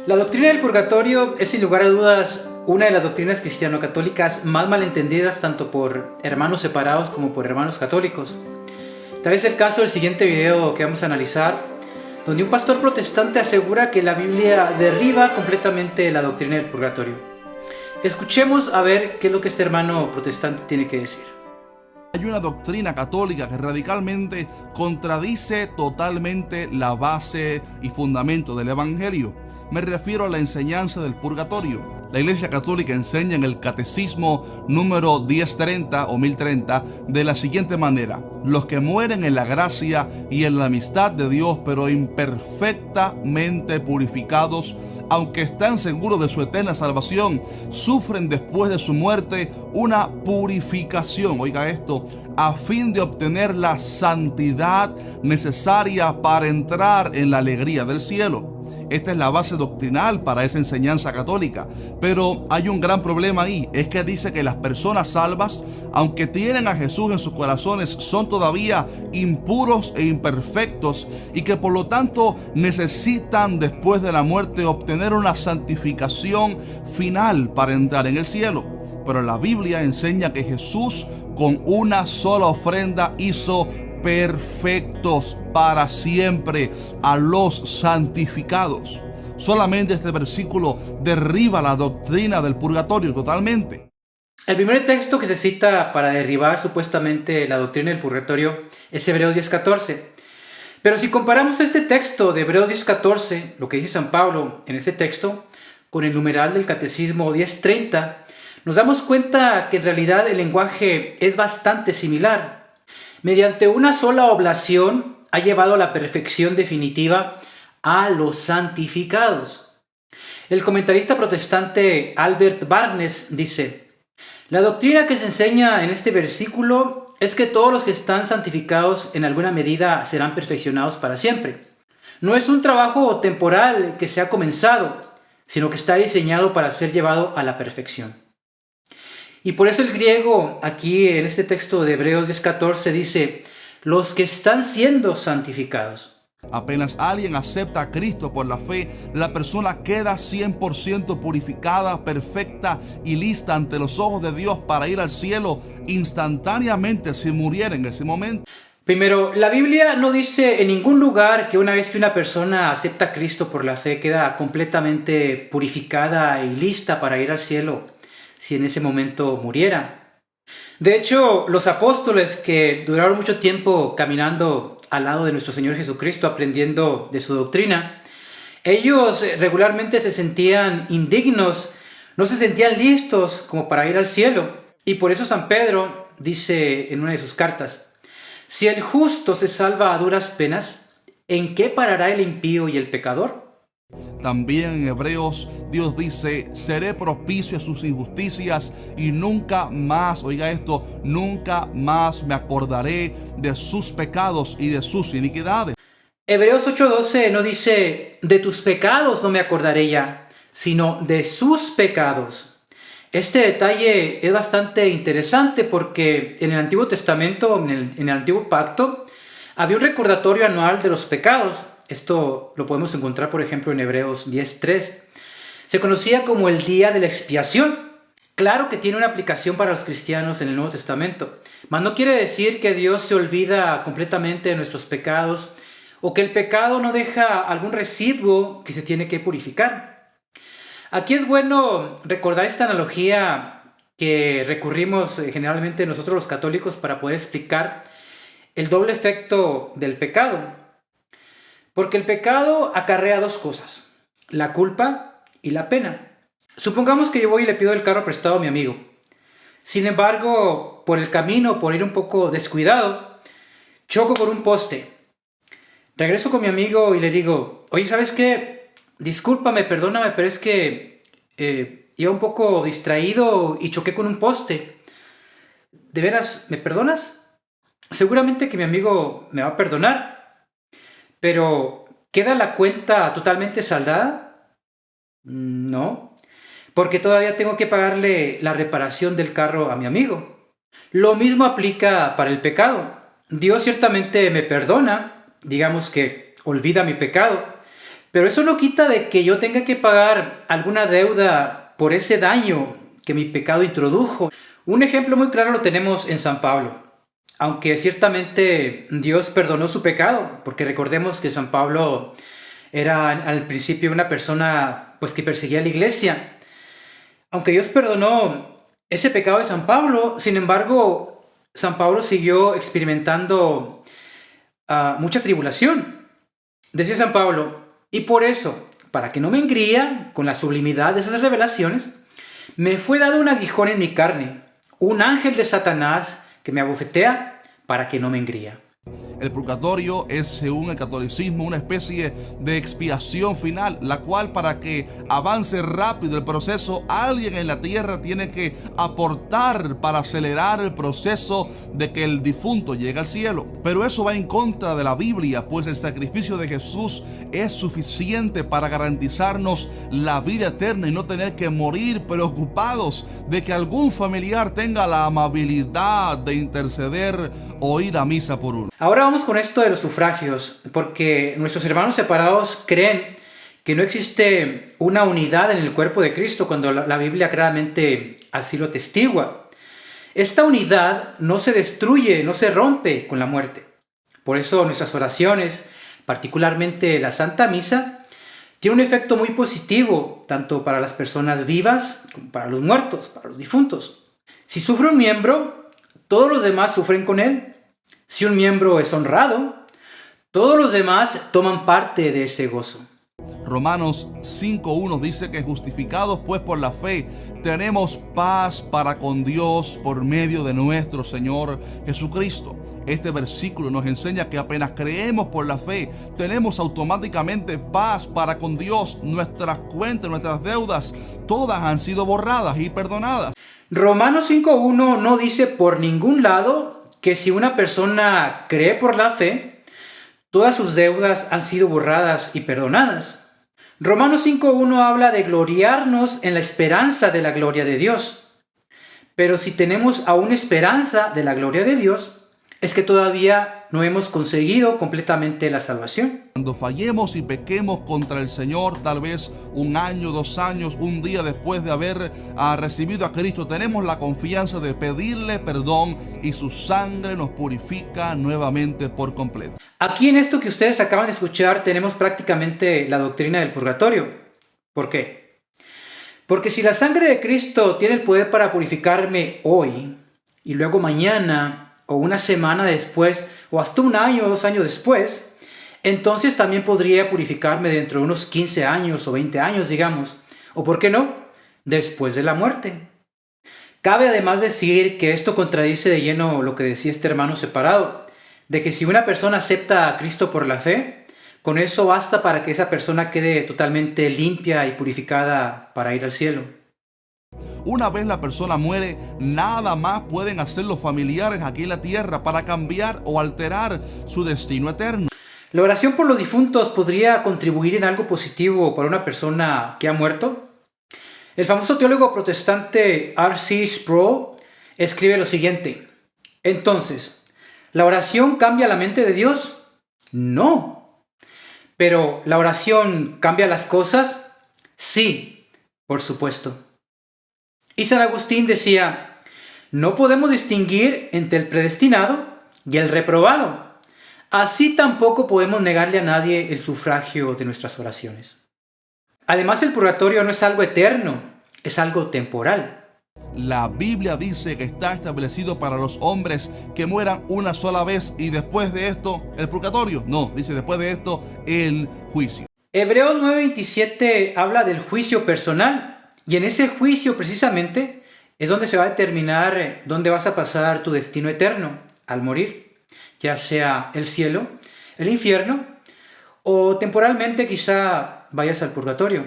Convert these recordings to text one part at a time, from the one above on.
La doctrina del purgatorio es sin lugar a dudas una de las doctrinas cristiano-católicas más malentendidas tanto por hermanos separados como por hermanos católicos. Tal es el caso del siguiente video que vamos a analizar, donde un pastor protestante asegura que la Biblia derriba completamente la doctrina del purgatorio. Escuchemos a ver qué es lo que este hermano protestante tiene que decir. Hay una doctrina católica que radicalmente contradice totalmente la base y fundamento del Evangelio. Me refiero a la enseñanza del purgatorio. La Iglesia Católica enseña en el Catecismo número 1030 o 1030 de la siguiente manera: los que mueren en la gracia y en la amistad de Dios, pero imperfectamente purificados, aunque están seguros de su eterna salvación, sufren después de su muerte una purificación, oiga esto, a fin de obtener la santidad necesaria para entrar en la alegría del cielo. Esta es la base doctrinal para esa enseñanza católica. Pero hay un gran problema ahí, es que dice que las personas salvas, aunque tienen a Jesús en sus corazones, son todavía impuros e imperfectos y que por lo tanto necesitan después de la muerte obtener una santificación final para entrar en el cielo. Pero la Biblia enseña que Jesús con una sola ofrenda hizo perfectos para siempre a los santificados. Solamente este versículo derriba la doctrina del purgatorio totalmente. El primer texto que se cita para derribar supuestamente la doctrina del purgatorio es Hebreos 10:14. Pero si comparamos este texto de Hebreos 10:14, lo que dice San Pablo en ese texto, con el numeral del Catecismo 1030, nos damos cuenta que en realidad el lenguaje es bastante similar. Mediante una sola oblación ha llevado a la perfección definitiva a los santificados. El comentarista protestante Albert Barnes dice: la doctrina que se enseña en este versículo es que todos los que están santificados en alguna medida serán perfeccionados para siempre. No es un trabajo temporal que se ha comenzado, sino que está diseñado para ser llevado a la perfección. Y por eso el griego aquí en este texto de Hebreos 10:14 dice: los que están siendo santificados. Apenas alguien acepta a Cristo por la fe, la persona queda 100% purificada, perfecta y lista ante los ojos de Dios para ir al cielo instantáneamente si muriera en ese momento. Primero, la Biblia no dice en ningún lugar que una vez que una persona acepta a Cristo por la fe queda completamente purificada y lista para ir al cielo si en ese momento muriera. De hecho, los apóstoles que duraron mucho tiempo caminando al lado de nuestro Señor Jesucristo, aprendiendo de su doctrina, ellos regularmente se sentían indignos, no se sentían listos como para ir al cielo. Y por eso San Pedro dice en una de sus cartas: si el justo se salva a duras penas, ¿en qué parará el impío y el pecador? También en Hebreos Dios dice: seré propicio a sus injusticias y nunca más, oiga esto, nunca más me acordaré de sus pecados y de sus iniquidades. Hebreos 8:12 no dice: de tus pecados no me acordaré ya, sino de sus pecados. Este detalle es bastante interesante porque en el Antiguo Testamento, en el Antiguo Pacto, había un recordatorio anual de los pecados. Esto lo podemos encontrar, por ejemplo, en Hebreos 10:3. Se conocía como el día de la expiación. Claro que tiene una aplicación para los cristianos en el Nuevo Testamento, mas no quiere decir que Dios se olvida completamente de nuestros pecados o que el pecado no deja algún residuo que se tiene que purificar. Aquí es bueno recordar esta analogía que recurrimos generalmente nosotros los católicos para poder explicar el doble efecto del pecado. Porque el pecado acarrea dos cosas: la culpa y la pena. Supongamos que yo voy y le pido el carro prestado a mi amigo. Sin embargo, por el camino, por ir un poco descuidado, choco con un poste. Regreso con mi amigo y le digo: oye, ¿sabes qué? Discúlpame, perdóname, pero es que iba un poco distraído y choqué con un poste. ¿De veras me perdonas? Seguramente que mi amigo me va a perdonar. Pero, ¿queda la cuenta totalmente saldada? No, porque todavía tengo que pagarle la reparación del carro a mi amigo. Lo mismo aplica para el pecado. Dios ciertamente me perdona, digamos que olvida mi pecado, Pero eso no quita de que yo tenga que pagar alguna deuda por ese daño que mi pecado introdujo. Un ejemplo muy claro lo tenemos en San Pablo. Aunque ciertamente Dios perdonó su pecado, porque recordemos que San Pablo era al principio una persona pues que perseguía a la iglesia. Aunque Dios perdonó ese pecado de San Pablo, sin embargo, San Pablo siguió experimentando mucha tribulación. Decía San Pablo, y por eso, para que no me engría con la sublimidad de esas revelaciones, me fue dado un aguijón en mi carne, un ángel de Satanás que me abofetea para que no me engría. El purgatorio es, según el catolicismo, una especie de expiación final, la cual, para que avance rápido el proceso, alguien en la tierra tiene que aportar para acelerar el proceso de que el difunto llegue al cielo. Pero eso va en contra de la Biblia, pues el sacrificio de Jesús es suficiente para garantizarnos la vida eterna y no tener que morir preocupados de que algún familiar tenga la amabilidad de interceder o ir a misa por uno. Ahora vamos con esto de los sufragios, porque nuestros hermanos separados creen que no existe una unidad en el cuerpo de Cristo cuando la Biblia claramente así lo atestigua. Esta unidad no se destruye, no se rompe con la muerte. Por eso nuestras oraciones, particularmente la Santa Misa, tiene un efecto muy positivo tanto para las personas vivas como para los muertos, para los difuntos. Si sufre un miembro, todos los demás sufren con él. Si un miembro es honrado, todos los demás toman parte de ese gozo. Romanos 5:1 dice que justificados pues por la fe, tenemos paz para con Dios por medio de nuestro Señor Jesucristo. Este versículo nos enseña que apenas creemos por la fe, tenemos automáticamente paz para con Dios. Nuestras cuentas, nuestras deudas, todas han sido borradas y perdonadas. Romanos 5:1 no dice por ningún lado que si una persona cree por la fe, todas sus deudas han sido borradas y perdonadas. Romanos 5:1 habla de gloriarnos en la esperanza de la gloria de Dios. Pero si tenemos aún esperanza de la gloria de Dios, es que todavía no hemos conseguido completamente la salvación. Cuando fallemos y pequemos contra el Señor, tal vez un año, 2 años, un día después de haber recibido a Cristo, tenemos la confianza de pedirle perdón y su sangre nos purifica nuevamente por completo. Aquí en esto que ustedes acaban de escuchar tenemos prácticamente la doctrina del purgatorio. ¿Por qué? Porque si la sangre de Cristo tiene el poder para purificarme hoy y luego mañana o una semana después o hasta un año o 2 años después, entonces también podría purificarme dentro de unos 15 años o 20 años, digamos. O por qué no, después de la muerte. Cabe además decir que esto contradice de lleno lo que decía este hermano separado, de que si una persona acepta a Cristo por la fe, con eso basta para que esa persona quede totalmente limpia y purificada para ir al cielo. Una vez la persona muere, nada más pueden hacer los familiares aquí en la tierra para cambiar o alterar su destino eterno. ¿La oración por los difuntos podría contribuir en algo positivo para una persona que ha muerto? El famoso teólogo protestante R.C. Sproul escribe lo siguiente: entonces, ¿la oración cambia la mente de Dios? No. ¿Pero la oración cambia las cosas? Sí, por supuesto. Y San Agustín decía, no podemos distinguir entre el predestinado y el reprobado. Así tampoco podemos negarle a nadie el sufragio de nuestras oraciones. Además, el purgatorio no es algo eterno, es algo temporal. La Biblia dice que está establecido para los hombres que mueran una sola vez y después de esto, el purgatorio. No, dice después de esto, el juicio. Hebreos 9:27 habla del juicio personal. Y en ese juicio precisamente es donde se va a determinar dónde vas a pasar tu destino eterno al morir, ya sea el cielo, el infierno o temporalmente quizá vayas al purgatorio.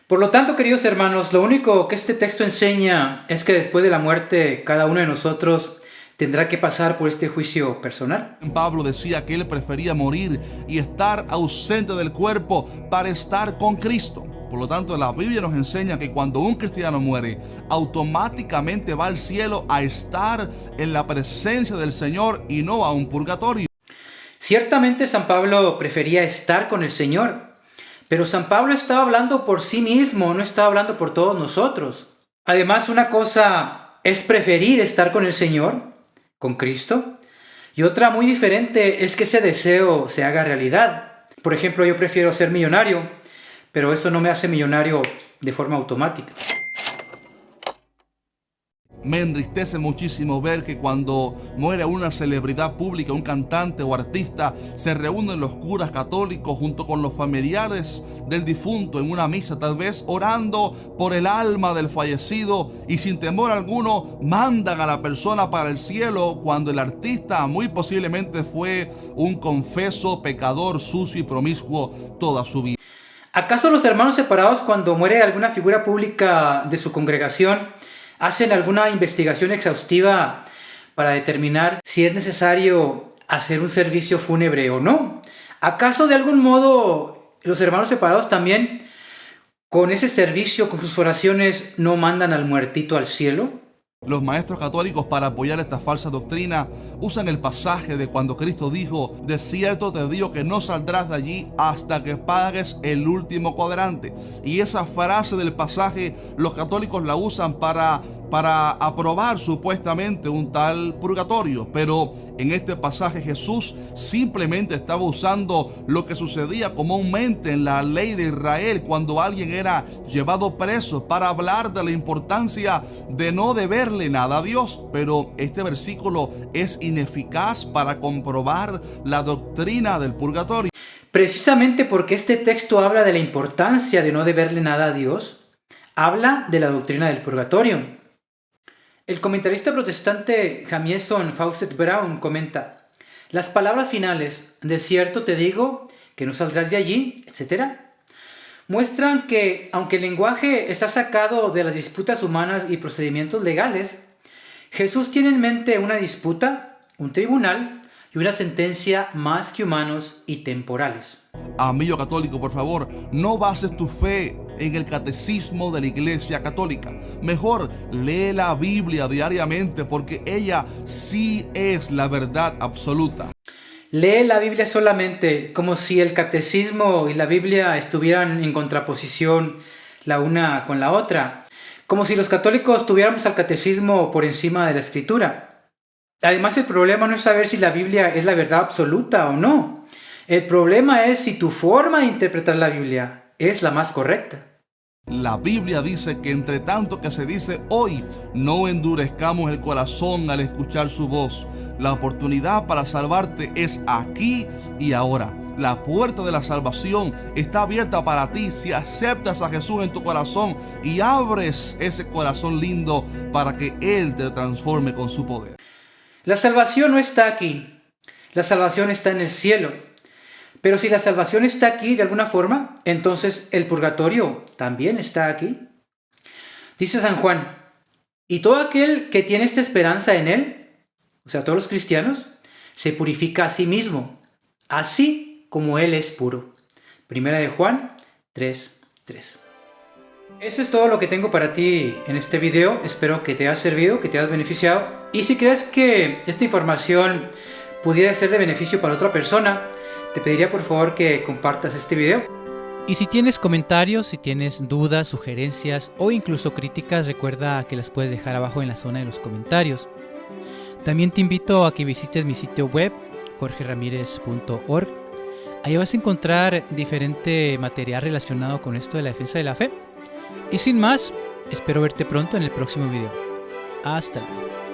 Por lo tanto, queridos hermanos, lo único que este texto enseña es que después de la muerte cada uno de nosotros tendrá que pasar por este juicio personal. Pablo decía que él prefería morir y estar ausente del cuerpo para estar con Cristo. Por lo tanto, la Biblia nos enseña que cuando un cristiano muere, automáticamente va al cielo a estar en la presencia del Señor y no a un purgatorio. Ciertamente San Pablo prefería estar con el Señor, Pero San Pablo estaba hablando por sí mismo, no estaba hablando por todos nosotros. Además, una cosa es preferir estar con el Señor, con Cristo, y otra muy diferente es que ese deseo se haga realidad. Por ejemplo, yo prefiero ser millonario, pero eso no me hace millonario de forma automática. Me entristece muchísimo ver que cuando muere una celebridad pública, un cantante o artista, se reúnen los curas católicos junto con los familiares del difunto en una misa, tal vez orando por el alma del fallecido, y sin temor alguno mandan a la persona para el cielo cuando el artista muy posiblemente fue un confeso pecador, sucio y promiscuo toda su vida. ¿Acaso los hermanos separados, cuando muere alguna figura pública de su congregación, hacen alguna investigación exhaustiva para determinar si es necesario hacer un servicio fúnebre o no? ¿Acaso de algún modo los hermanos separados también, con ese servicio, con sus oraciones, no mandan al muertito al cielo? Los maestros católicos, para apoyar esta falsa doctrina, usan el pasaje de cuando Cristo dijo: de cierto te digo que no saldrás de allí hasta que pagues el último cuadrante. Y esa frase del pasaje los católicos la usan para aprobar supuestamente un tal purgatorio, pero en este pasaje Jesús simplemente estaba usando lo que sucedía comúnmente en la ley de Israel cuando alguien era llevado preso, para hablar de la importancia de no deberle nada a Dios. Pero este versículo es ineficaz para comprobar la doctrina del purgatorio. Precisamente porque este texto habla de la importancia de no deberle nada a Dios, habla de la doctrina del purgatorio. El comentarista protestante Jamieson Fawcett Brown comenta: las palabras finales, de cierto te digo que no saldrás de allí, etc., muestran que, aunque el lenguaje está sacado de las disputas humanas y procedimientos legales, Jesús tiene en mente una disputa, un tribunal y una sentencia más que humanos y temporales. Amigo católico, por favor, no bases tu fe en el catecismo de la Iglesia Católica. Mejor lee la Biblia diariamente, porque ella sí es la verdad absoluta. Lee la Biblia solamente, como si el catecismo y la Biblia estuvieran en contraposición la una con la otra, como si los católicos tuviéramos al catecismo por encima de la Escritura. Además, el problema no es saber si la Biblia es la verdad absoluta o no. El problema es si tu forma de interpretar la Biblia es la más correcta. La Biblia dice que entre tanto que se dice hoy, no endurezcamos el corazón al escuchar su voz. La oportunidad para salvarte es aquí y ahora. La puerta de la salvación está abierta para ti si aceptas a Jesús en tu corazón y abres ese corazón lindo para que Él te transforme con su poder. La salvación no está aquí. La salvación está en el cielo. Pero si la salvación está aquí de alguna forma, entonces el purgatorio también está aquí. Dice San Juan: y todo aquel que tiene esta esperanza en él, o sea, todos los cristianos, se purifica a sí mismo, así como él es puro. Primera de Juan 3:3. Eso es todo lo que tengo para ti en este video. Espero que te haya servido, que te haya beneficiado. Y si crees que esta información pudiera ser de beneficio para otra persona, te pediría por favor que compartas este video. Y si tienes comentarios, si tienes dudas, sugerencias o incluso críticas, recuerda que las puedes dejar abajo en la zona de los comentarios. También te invito a que visites mi sitio web, jorgeramirez.org. Ahí vas a encontrar diferente material relacionado con esto de la defensa de la fe. Y sin más, espero verte pronto en el próximo video. Hasta luego.